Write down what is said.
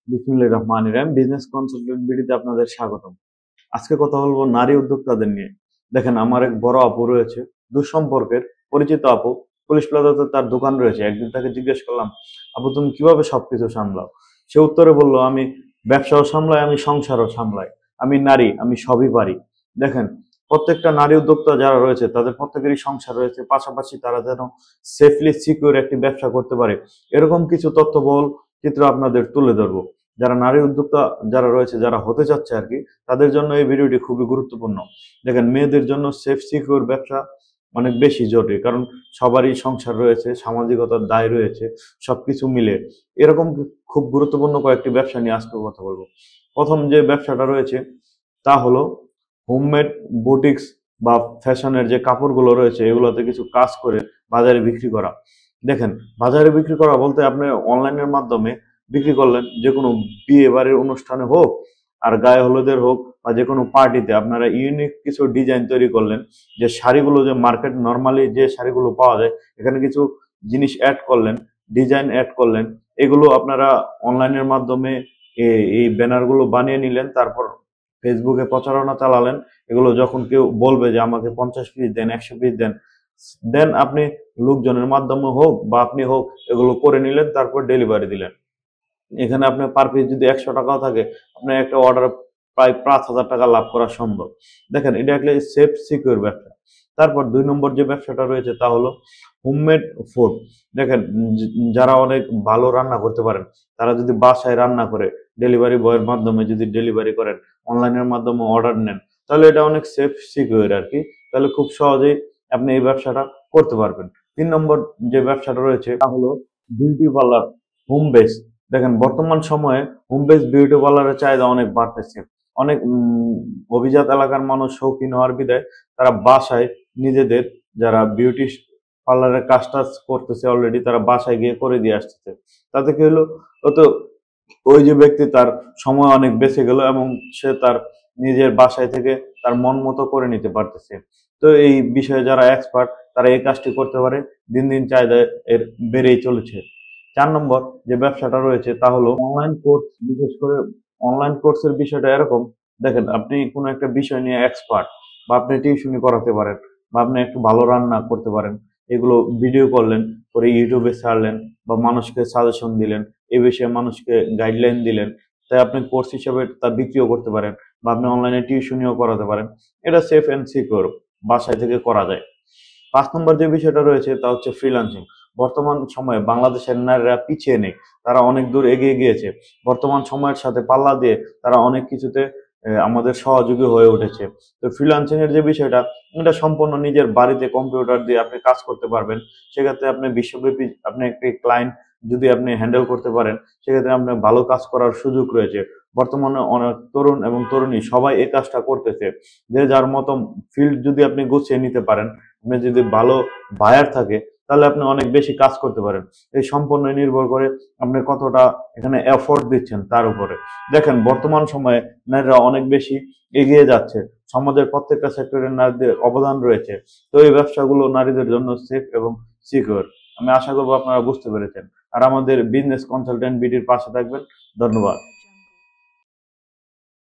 বিসমিল্লাহির রহমানির রহিম। Business consultant বিডিতে আপনাদের স্বাগতম। আজকে কথা বলবো নারী উদ্যোক্তাদের নিয়ে। দেখেন, আমার এক বড় আপু রয়েছে, দুঃসম্পর্কের পরিচিত আপু। পুলিশ প্লাজাতে তার দোকান রয়েছে। একদিন তাকে জিজ্ঞেস করলাম, আপু তুমি কিভাবে সবকিছু সামলাও? সে উত্তরে বলল, আমি ব্যবসাও সামলাই, আমি সংসারও সামলাই, আমি নারী, আমি সবই পারি। দেখেন, প্রত্যেকটা নারী উদ্যোক্তা যারা রয়েছে তাদের প্রত্যেকেরই সংসার রয়েছে, পাশাপাশি তারা যেন সেফলি সিকিউর একটি ব্যবসা করতে পারে, এরকম কিছু তথ্যবহুল চিত্র আপনাদের তুলে ধরবো। যারা নারী উদ্যোক্তা যারা রয়েছে, যারা হতে চাচ্ছে আর কি, তাদের জন্য এই ভিডিওটি খুবই গুরুত্বপূর্ণ। দেখেন, মেয়েদের জন্য সেফ সিকিউর ব্যবসা অনেক বেশি জরুরি, কারণ সবারই সংসার রয়েছে, সামাজিকতার দায় রয়েছে, সবকিছু মিলে এরকম খুব গুরুত্বপূর্ণ কয়েকটি ব্যবসা নিয়ে আজকে কথা বলবো। প্রথম যে ব্যবসাটা রয়েছে তা হলো হোমমেড বুটিক্স বা ফ্যাশনের যে কাপড়গুলো রয়েছে এগুলোতে কিছু কাজ করে বাজারে বিক্রি করা। দেখেন, বাজারে বিক্রি করা বলতে আপনি অনলাইনের মাধ্যমে বিক্রি করলেন, যে কোনো বিয়ে বাড়ির অনুষ্ঠানে হোক আর গায়ে হলুদের হোক বা যে কোনো পার্টিতে আপনারা ইউনিক কিছু ডিজাইন তৈরি করলেন। যে শাড়িগুলো যে মার্কেট নর্মালি যে শাড়িগুলো পাওয়া যায়, এখানে কিছু জিনিস অ্যাড করলেন, ডিজাইন অ্যাড করলেন, এগুলো আপনারা অনলাইনের মাধ্যমে এই ব্যানারগুলো বানিয়ে নিলেন, তারপর ফেসবুকে প্রচারণা চালালেন। এগুলো যখন কেউ বলবে যে আমাকে 50 পিস দেন, 100 পিস দেন, দেন আপনি লোকজনের মাধ্যমে হোক বা আপনি হোক এগুলো করে নিলেন, তারপর ডেলিভারি দিলেন। এখানে আপনার পার পিস যদি 100 টাকাও থাকে, আপনার একটা অর্ডার প্রায় 5,000 টাকা লাভ করা সম্ভব। দেখেন, এটা একটা সেফ সিকিউর ব্যবসা। তারপর 2 নম্বর যে ব্যবসাটা রয়েছে তা হলো হোমমেড ফুড। দেখেন, যারা অনেক ভালো রান্না করতে পারেন তারা যদি বাসায় রান্না করে ডেলিভারি বয়ের মাধ্যমে যদি ডেলিভারি করেন, অনলাইনের মাধ্যমে অর্ডার নেন, তাহলে এটা অনেক সেফ সিকিউর আর কি। তাহলে খুব সহজেই আপনি এই ব্যবসাটা করতে পারবেন। 3 নম্বর যে ব্যবসাটা রয়েছে তা হলো বিউটি পার্লার, হোম বেস। দেখেন, বর্তমান সময়ে হোম বেস বিউটি পার্লারের চাহিদা অনেক বাড়তেছে। অনেক অভিজাত এলাকার মানুষ শৌখিন হওয়ার বিধায় তারা বাসায় নিজেদের, যারা বিউটি পার্লারের কাজটা করতেছে অলরেডি, তারা বাসায় গিয়ে করে দিয়ে আসতেছে। তাতে কি হলো, তো ওই যে ব্যক্তি তার সময় অনেক বেঁচে গেল এবং সে তার নিজের বাসায় থেকে তার মন মতো করে নিতে পারতেছে। তো এই বিষয়ে যারা এক্সপার্ট তারা এই কাজটি করতে পারে। দিন দিন চাহিদা এর বেড়েই চলেছে। 4 নম্বর যে ব্যবসাটা রয়েছে তা হলো অনলাইন কোর্স। বিশেষ করে অনলাইন কোর্সের বিষয়টা এরকম, দেখেন, আপনি কোনো একটা বিষয় নিয়ে এক্সপার্ট, বা আপনি টিউশনি করাতে পারেন, বা আপনি একটু ভালো রান্না করতে পারেন, এগুলো ভিডিও করলেন, করে ইউটিউবে ছাড়লেন, বা মানুষকে সাজেশন দিলেন, এই বিষয়ে মানুষকে গাইডলাইন দিলেন, তাই আপনি কোর্স হিসেবে তা বিক্রিও করতে পারেন, বা আপনি অনলাইনে টিউশনিও করাতে পারেন। এটা সেফ অ্যান্ড সিকিউর, বাসায় থেকে করা যায়। 5 নম্বর যে বিষয়টা রয়েছে তা হচ্ছে ফ্রিল্যান্সিং। বর্তমান সময়ে বাংলাদেশের নারীরা পিছিয়ে নেই, তারা অনেক দূর এগিয়ে গিয়েছে। বর্তমান সময়ের সাথে পাল্লা দিয়ে তারা অনেক কিছুতে আমাদের সহযোগী হয়ে উঠেছে। তো ফ্রিল্যান্সিং এর যে বিষয়টা, এটা সম্পূর্ণ নিজের বাড়িতে কম্পিউটার দিয়ে আপনি কাজ করতে পারবেন। সেক্ষেত্রে আপনি বিশ্বব্যাপী আপনি একটি ক্লায়েন্ট যদি আপনি হ্যান্ডেল করতে পারেন, সেক্ষেত্রে আপনার ভালো কাজ করার সুযোগ রয়েছে। বর্তমানে অনেক তরুণ এবং তরুণী সবাই এই কাজটা করতেছে। যে যার মতো ফিল্ড যদি আপনি গুছিয়ে নিতে পারেন, আপনি যদি ভালো বায়ার থাকে, তাহলে আপনি অনেক বেশি কাজ করতে পারেন। এই সম্পূর্ণ নির্ভর করে আপনি কতটা এখানে এফোর্ট দিচ্ছেন তার উপরে। দেখেন, বর্তমান সময়ে নারীরা অনেক বেশি এগিয়ে যাচ্ছে, সমাজের প্রত্যেকটা সেক্টরে নারীদের অবদান রয়েছে। তো এই ব্যবসাগুলো নারীদের জন্য সেফ এবং সিকিউর। আমি আশা করবো আপনারা বুঝতে পেরেছেন। আর আমাদের বিজনেস কনসালটেন্ট বিডির পাশে থাকবেন। ধন্যবাদ।